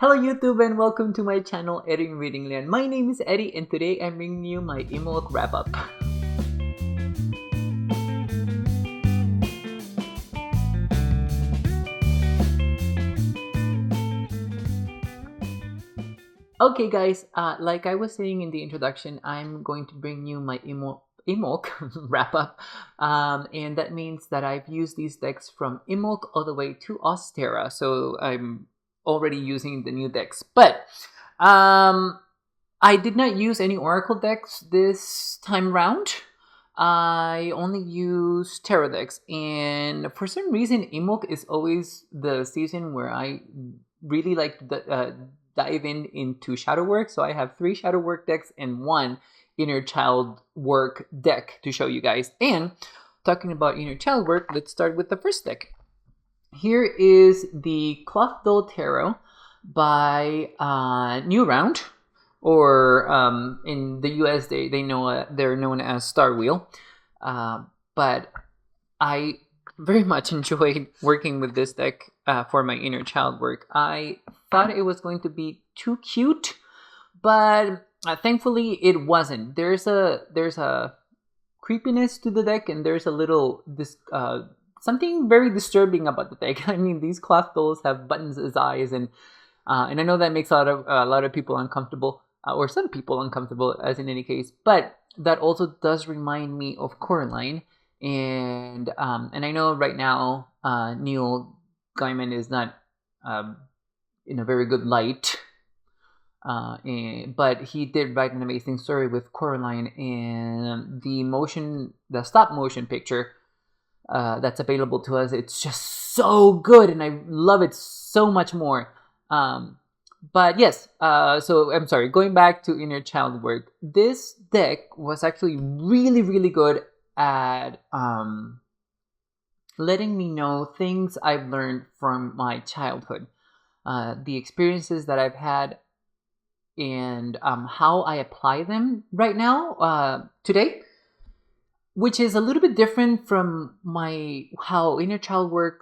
Hello YouTube and welcome to my channel eddieinreadingland. My name is Eddie and today I'm bringing you my Imbolc wrap up. Okay guys, like I was saying in the introduction, I'm going to bring you my Imbolc wrap up, and that means that I've used these decks from Imbolc all the way to Ostera, so I'm already using the new decks. But I did not use any Oracle decks this time round. I only use Tarot decks, and for some reason Imbolc is always the season where I really like to dive into shadow work. So I have 3 shadow work decks and 1 inner child work deck to show you guys. And talking about inner child work, let's start with the first deck. Here is the Cloth Doll Tarot by New Round, or in the US they know they're known as Star Wheel. But I very much enjoyed working with this deck for my inner child work. I thought it was going to be too cute, but thankfully it wasn't. There's a creepiness to the deck, and there's a little something very disturbing about the deck. I mean, these cloth dolls have buttons as eyes, and I know that makes a lot of people uncomfortable, or some people uncomfortable, as in any case. But that also does remind me of Coraline, and I know right now Neil Gaiman is not in a very good light, but he did write an amazing story with Coraline, and the stop motion picture that's available to us, it's just so good, and I love it so much more. But yes, so I'm sorry, going back to inner child work, this deck was actually really good at letting me know things I've learned from my childhood, the experiences that I've had, and how I apply them right now, today, which is a little bit different from how inner child work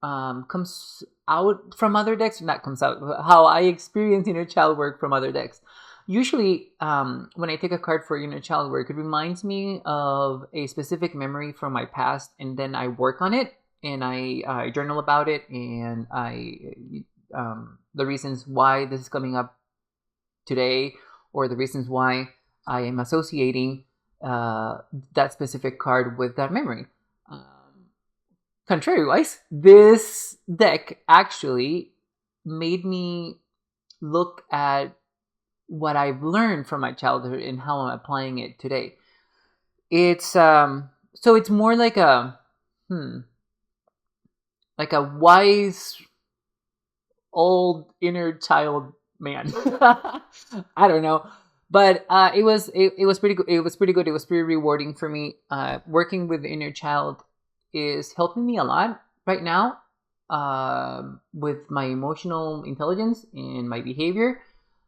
comes out from other decks. Not comes out, how I experience inner child work from other decks. Usually, when I take a card for inner child work, it reminds me of a specific memory from my past, and then I work on it, and I journal about it, and the reasons why this is coming up today, or the reasons why I am associating that specific card with that memory. Contrary-wise, this deck actually made me look at what I've learned from my childhood and how I'm applying it today. It's so it's more like a wise old inner child man. I don't know, but it was pretty good. It was pretty good. It was pretty rewarding for me. Working with the inner child is helping me a lot right now, with my emotional intelligence and my behavior,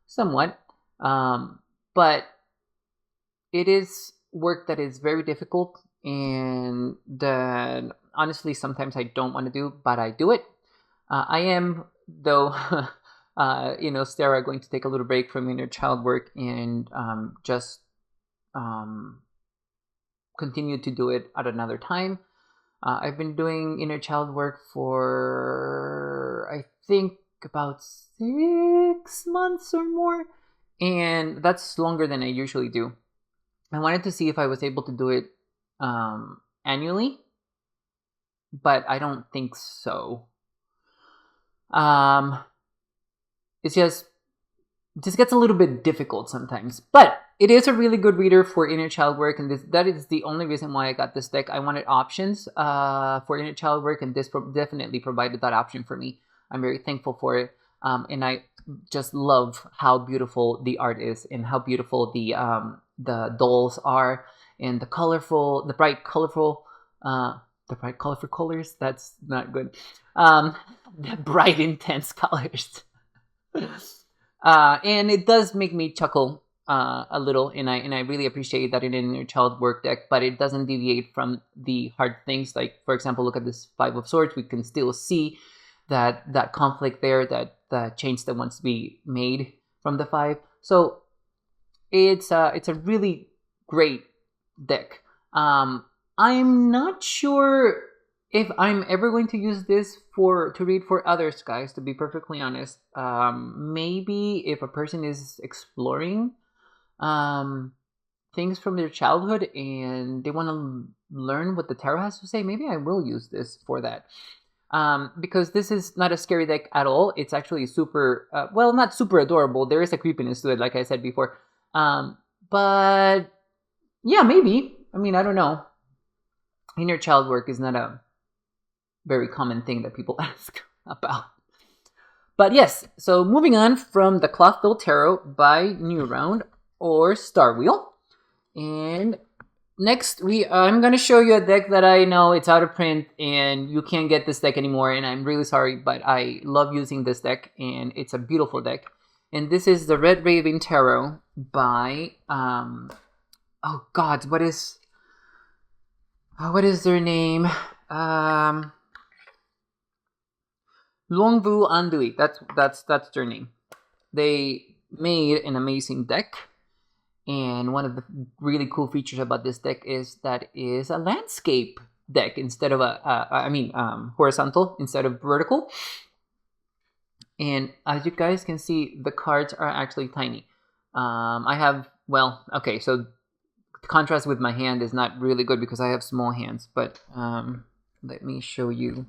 somewhat. But it is work that is very difficult, and that honestly sometimes I don't want to do, but I do it. I am, though, Stara, going to take a little break from inner child work and just continue to do it at another time. I've been doing inner child work for, I think, about 6 months or more, and that's longer than I usually do. I wanted to see if I was able to do it annually, but I don't think so. It just gets a little bit difficult sometimes, but it is a really good reader for inner child work, and that is the only reason why I got this deck. I wanted options for inner child work, and this definitely provided that option for me. I'm very thankful for it, and I just love how beautiful the art is, and how beautiful the dolls are, and the bright colorful colors. That's not good. The bright intense colors. And it does make me chuckle a little, and I really appreciate that in an inner child work deck, but it doesn't deviate from the hard things. Like, for example, look at this 5 of Swords. We can still see that conflict there, that change that wants to be made from the 5. So it's a really great deck. I'm not sure if I'm ever going to use this to read for others, guys. To be perfectly honest, maybe if a person is exploring things from their childhood and they want to learn what the tarot has to say, maybe I will use this for that. Because this is not a scary deck at all. It's actually super, well, not super adorable. There is a creepiness to it, like I said before. But yeah, maybe. I mean, I don't know. Inner child work is not a very common thing that people ask about. But yes, so moving on from the Clothville Tarot by New Round or Star Wheel. And next, I'm going to show you a deck that I know it's out of print and you can't get this deck anymore. And I'm really sorry, but I love using this deck and it's a beautiful deck. And this is the Red Raven Tarot by, oh God, what is their name? Luong Vu Andui. That's their name. They made an amazing deck. And one of the really cool features about this deck is that it is a landscape deck instead of horizontal instead of vertical. And as you guys can see, the cards are actually tiny. I have, well, okay, so the contrast with my hand is not really good because I have small hands, but let me show you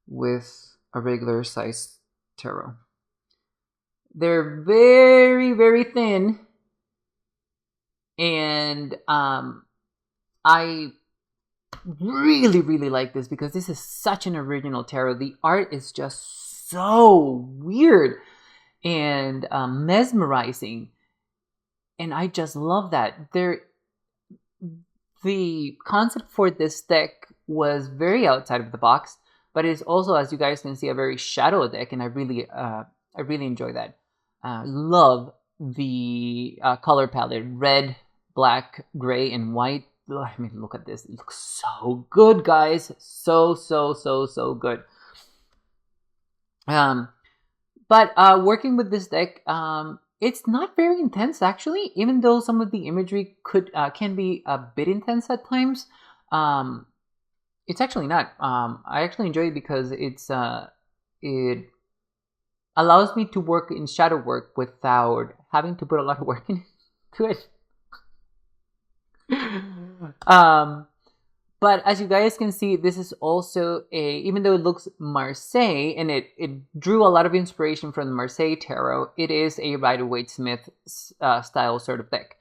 with a regular size tarot. They're very, very thin. And I really, really like this because this is such an original tarot. The art is just so weird and mesmerizing. And I just love that. The concept for this deck was very outside of the box, but it's also, as you guys can see, a very shadow deck, and I really enjoy that. Love the color palette: red, black, gray, and white. Ugh, I mean, look at this. It looks so good, guys. So good. But working with this deck, it's not very intense actually. Even though some of the imagery can be a bit intense at times, it's actually not. I actually enjoy it because it allows me to work in shadow work without having to put a lot of work into it. But as you guys can see, this is also even though it looks Marseille and it drew a lot of inspiration from the Marseille Tarot, it is a Rider-Waite-Smith style sort of deck.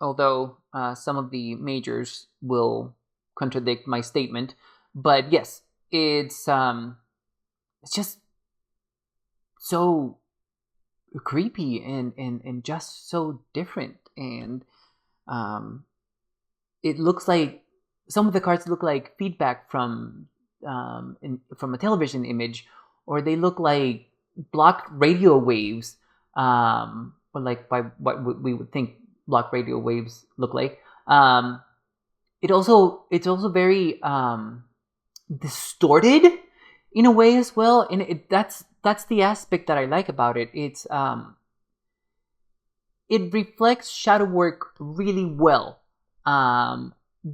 Although some of the majors will contradict my statement, but yes, it's just so creepy and just so different. And it looks like some of the cards look like feedback from a television image, or they look like blocked radio waves, or like by what we would think blocked radio waves look like. It's also very distorted in a way as well, and that's the aspect that I like about it. It reflects shadow work really well,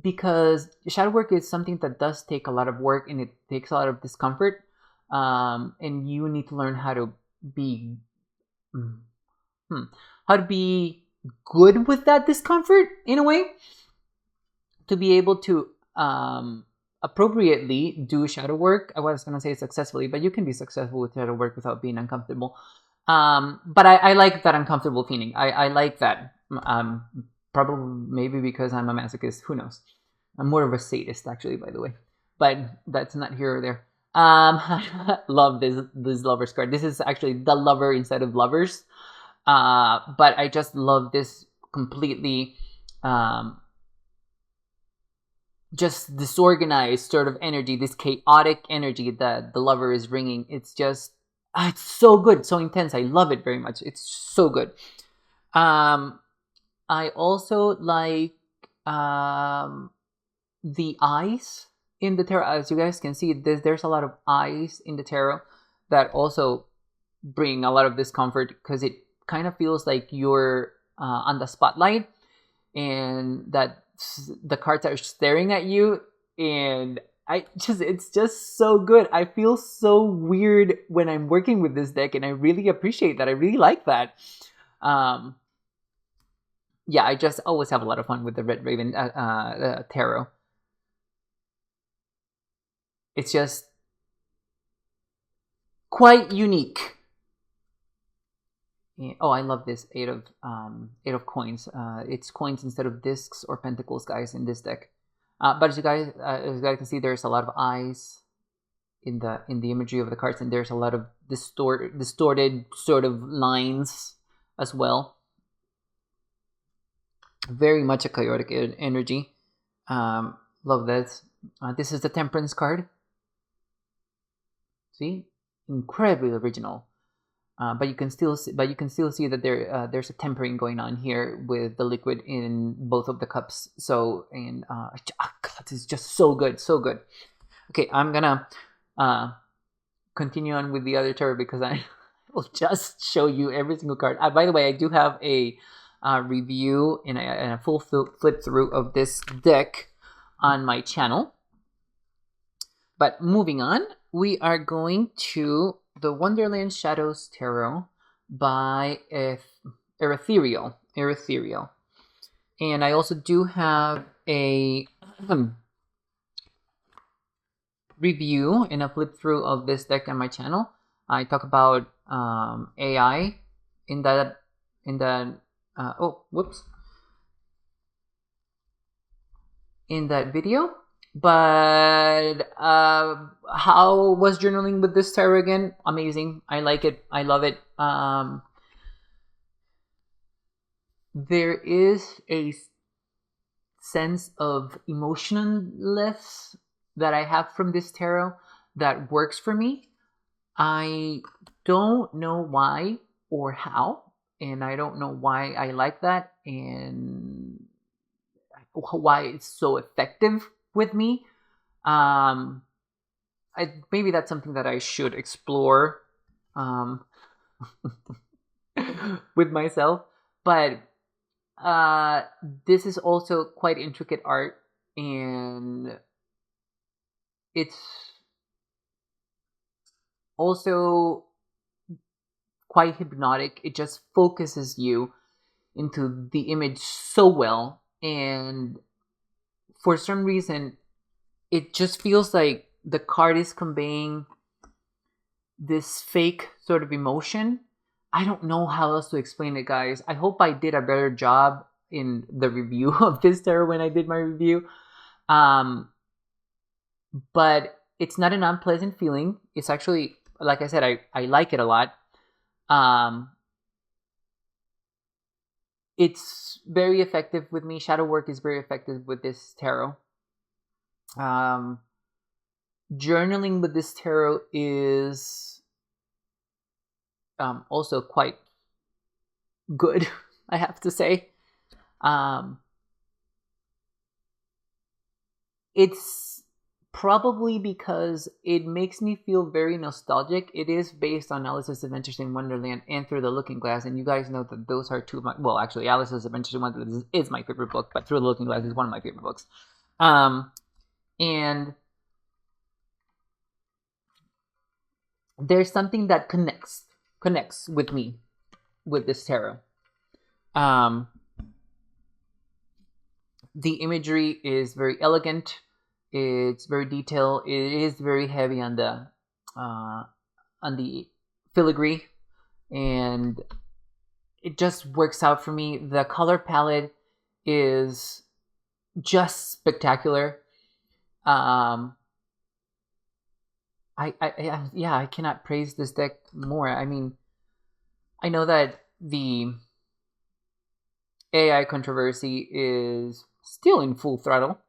because shadow work is something that does take a lot of work and it takes a lot of discomfort, and you need to learn how to be good with that discomfort in a way, to be able to appropriately do shadow work. I was going to say successfully, but you can be successful with shadow work without being uncomfortable. But I like that uncomfortable feeling. I like that. Probably maybe because I'm a masochist. Who knows? I'm more of a sadist, actually, by the way. But that's not here or there. Love this Lovers card. This is actually the Lover instead of Lovers. But I just love this completely just disorganized sort of energy, this chaotic energy that the Lover is bringing. It's just, it's so good, so intense. I love it very much. It's so good. I also like the eyes in the tarot, as you guys can see, there's a lot of eyes in the tarot that also bring a lot of discomfort, because it kind of feels like you're on the spotlight, and that the cards are staring at you, and it's just so good. I feel so weird when I'm working with this deck, and I really appreciate that. I really like that. Yeah, I just always have a lot of fun with the Red Raven tarot. It's just quite unique. Oh, I love this eight of coins. It's coins instead of discs or pentacles, guys, in this deck. But as you guys can see, there's a lot of eyes in the imagery of the cards, and there's a lot of distorted sort of lines as well. Very much a chaotic energy. Love this. This is the Temperance card. See, incredibly original. But you can still see that there's a tempering going on here with the liquid in both of the cups. So, and God, this is just so good, so good. Okay, I'm gonna continue on with the other tarot, because I will just show you every single card. By the way, I do have a review and a full flip through of this deck on my channel. But moving on, we are going to the Wonderland Shadows Tarot by Ethereal. And I also do have a review and a flip through of this deck on my channel. I talk about AI in that in that video. But how was journaling with this tarot again? Amazing. I like it. I love it. There is a sense of emotionless that I have from this tarot that works for me. I don't know why or how, and I don't know why I like that, and why it's so effective with me. Maybe that's something that I should explore with myself. But this is also quite intricate art, and it's also quite hypnotic. It just focuses you into the image so well, and for some reason it just feels like the card is conveying this fake sort of emotion. I don't know how else to explain it, guys. I hope I did a better job in the review of this tarot when I did my review. But it's not an unpleasant feeling. It's actually, like I said, I like it a lot. It's very effective with me. Shadow work is very effective with this tarot. Journaling with this tarot is also quite good, I have to say. It's probably because it makes me feel very nostalgic. It is based on Alice's Adventures in Wonderland and Through the Looking Glass, and you guys know that those are two of my... Well, actually, Alice's Adventures in Wonderland is my favorite book, but Through the Looking Glass is one of my favorite books. And there's something that connects with me with this tarot. The imagery is very elegant. It's very detailed. It is very heavy on the filigree, and it just works out for me. The color palette is just spectacular. I cannot praise this deck more. I mean, I know that the AI controversy is still in full throttle.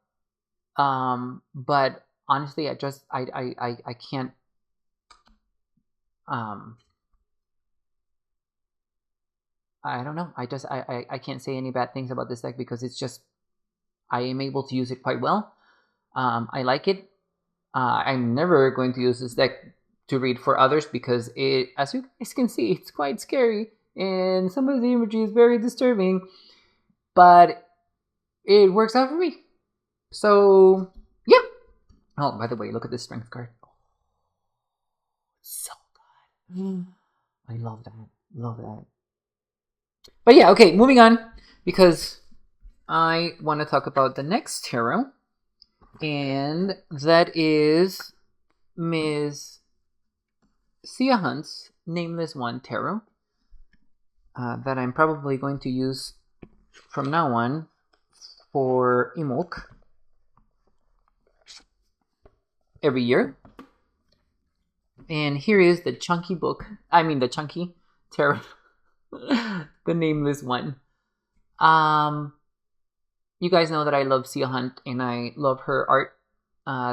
But honestly, I can't I don't know. I can't say any bad things about this deck, because it's just, I am able to use it quite well. I like it. I'm never going to use this deck to read for others because it, as you guys can see, it's quite scary and some of the imagery is very disturbing, but it works out for me. So yeah. Oh, by the way, look at this strength card. So good. I love that. Love that. But yeah, okay, moving on, because I want to talk about the next tarot, and that is Ms. Sia Hunt's Nameless One tarot, that I'm probably going to use from now on for Imbolc every year. And here is the chunky book. I mean the chunky tarot. The Nameless One. You guys know that I love Sia Hunt and I love her art.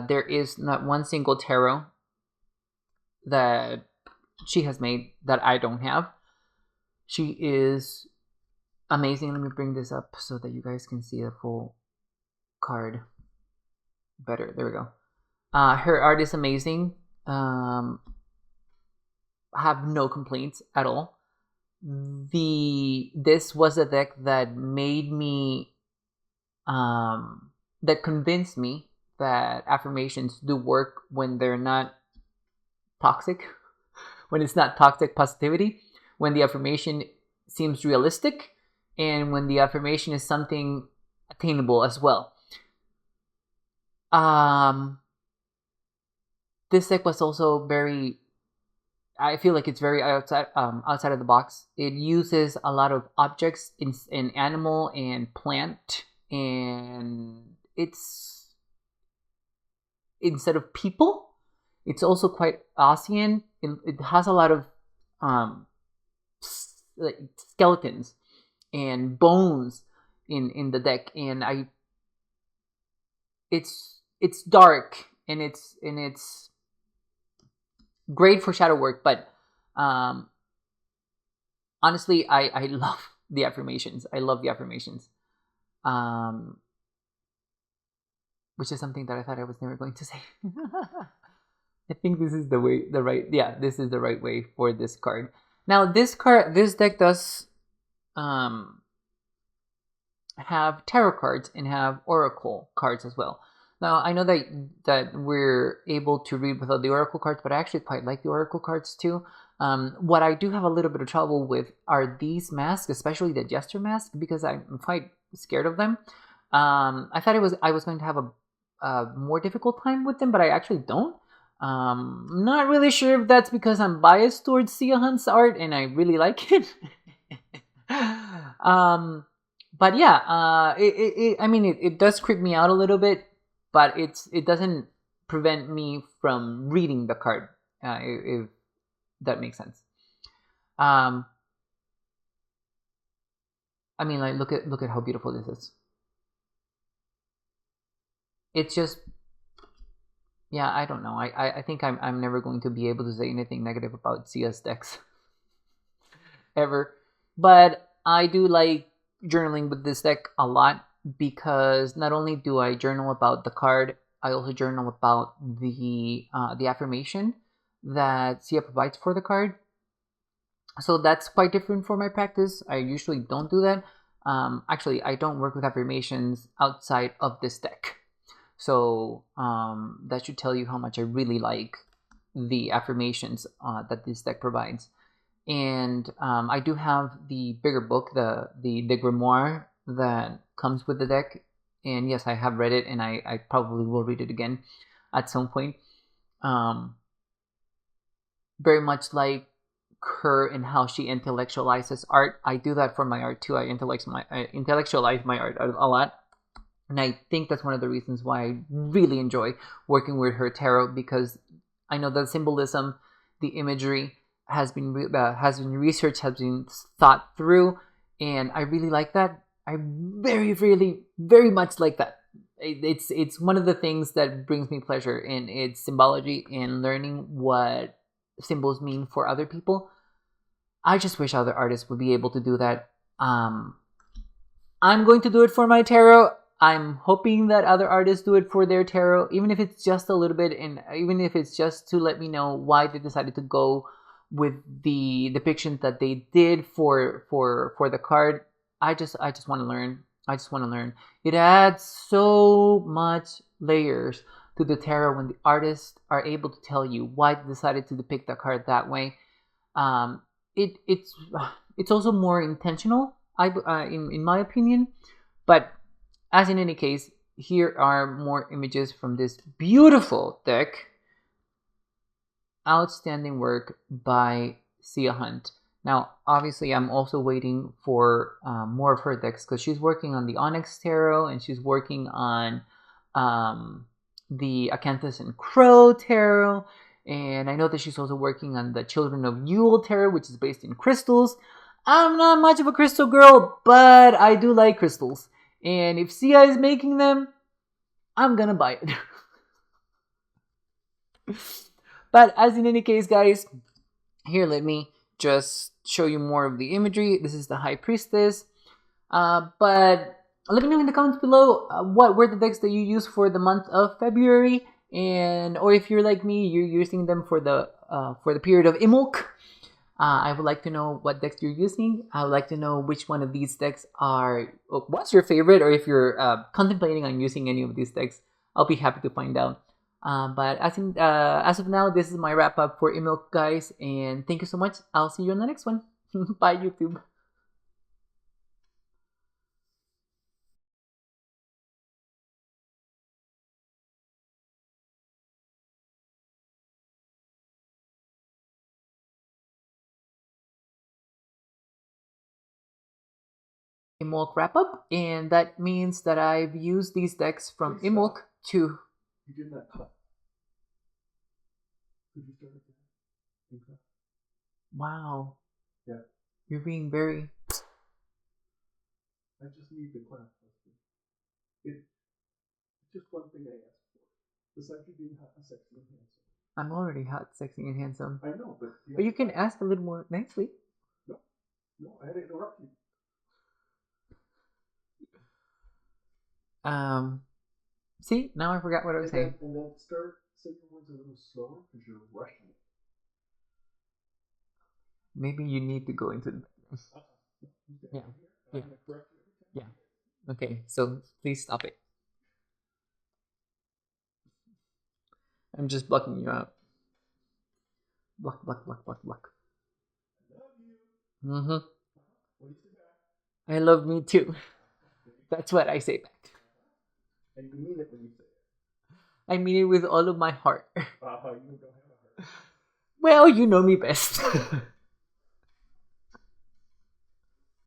There is not one single tarot that she has made that I don't have. She is amazing. Let me bring this up so that you guys can see the full card better. There we go. Her art is amazing. I have no complaints at all. This was a deck that made me that convinced me that affirmations do work when they're not toxic, when it's not toxic positivity, when the affirmation seems realistic, and when the affirmation is something attainable as well. This deck was also very, I feel like it's very outside of the box. It uses a lot of objects in animal and plant, and it's, instead of people, it's also quite Asian. It has a lot of like skeletons and bones in the deck, and it's dark and it's great for shadow work, but honestly, I love the affirmations. I love the affirmations, which is something that I thought I was never going to say. I think this is this is the right way for this card. Now, this deck does have tarot cards and have oracle cards as well. Now, I know that we're able to read without the oracle cards, but I actually quite like the oracle cards too. What I do have a little bit of trouble with are these masks, especially the Jester mask, because I'm quite scared of them. I thought I was going to have a more difficult time with them, but I actually don't. Not really sure if that's because I'm biased towards Sia Hunt's art and I really like it. But yeah, I mean, it does creep me out a little bit, but it doesn't prevent me from reading the card, if that makes sense. I mean, like, look at how beautiful this is. It's just, yeah, I don't know. I think I'm never going to be able to say anything negative about CS decks ever. But I do like journaling with this deck a lot, because not only do I journal about the card, I also journal about the affirmation that Sia provides for the card. So that's quite different for my practice. I usually don't do that. Actually, I don't work with affirmations outside of this deck. So that should tell you how much I really like the affirmations that this deck provides. And I do have the bigger book, the grimoire that comes with the deck. And yes, I have read it, and I probably will read it again at some point. Very much like her and how she intellectualizes art. I do that for my art too. I intellectualize my art a lot. And I think that's one of the reasons why I really enjoy working with her tarot, because I know the symbolism, the imagery has been researched, has been thought through, and I really like that. I very, really, very much like that. It's one of the things that brings me pleasure in its symbology and learning what symbols mean for other people. I just wish other artists would be able to do that. I'm going to do it for my tarot. I'm hoping that other artists do it for their tarot, even if it's just a little bit, and even if it's just to let me know why they decided to go with the depictions that they did for the card. I just want to learn. I just want to learn. It adds so much layers to the tarot when the artists are able to tell you why they decided to depict the card that way. Um, it's also more intentional, in my opinion. But as in any case, here are more images from this beautiful deck. Outstanding work by Sia Hunt. Now, obviously, I'm also waiting for more of her decks because she's working on the Onyx Tarot and she's working on the Acanthus and Crow Tarot. And I know that she's also working on the Children of Yule Tarot, which is based in crystals. I'm not much of a crystal girl, but I do like crystals. And if Sia is making them, I'm gonna buy it. But as in any case, guys, here, let me just show you more of the imagery. This is the High Priestess. But let me know in the comments below what were the decks that you used for the month of February, and or if you're like me, you're using them for the period of Imbolc. I would like to know what decks you're using. I would like to know which one of these decks are, what's your favorite, or if you're contemplating on using any of these decks. I'll be happy to find out. But as of now, this is my wrap up for Imbolc, guys, and thank you so much. I'll see you on the next one. Bye, YouTube. Imbolc wrap up, and that means that I've used these decks from Imbolc to. You did that cut. Could you start again? Wow. Yeah. You're being very. I just need the class. It's just one thing I asked for. Besides you being hot and sexy and handsome. I'm already hot, sexy, and handsome. I know, but you can ask a little more nicely. No, I had to interrupt you. See, now I forgot what I was saying. And then start saying your words a little slower because you're rushing it. Maybe you need to go into the bedroom. Yeah. Okay, so please stop it. I'm just blocking you out. Block. I love you. Mm-hmm. What do you say back? I love me too. That's what I say back. And you mean it when you say it. I mean it with all of my heart. You don't have a heart. Well, you know me best.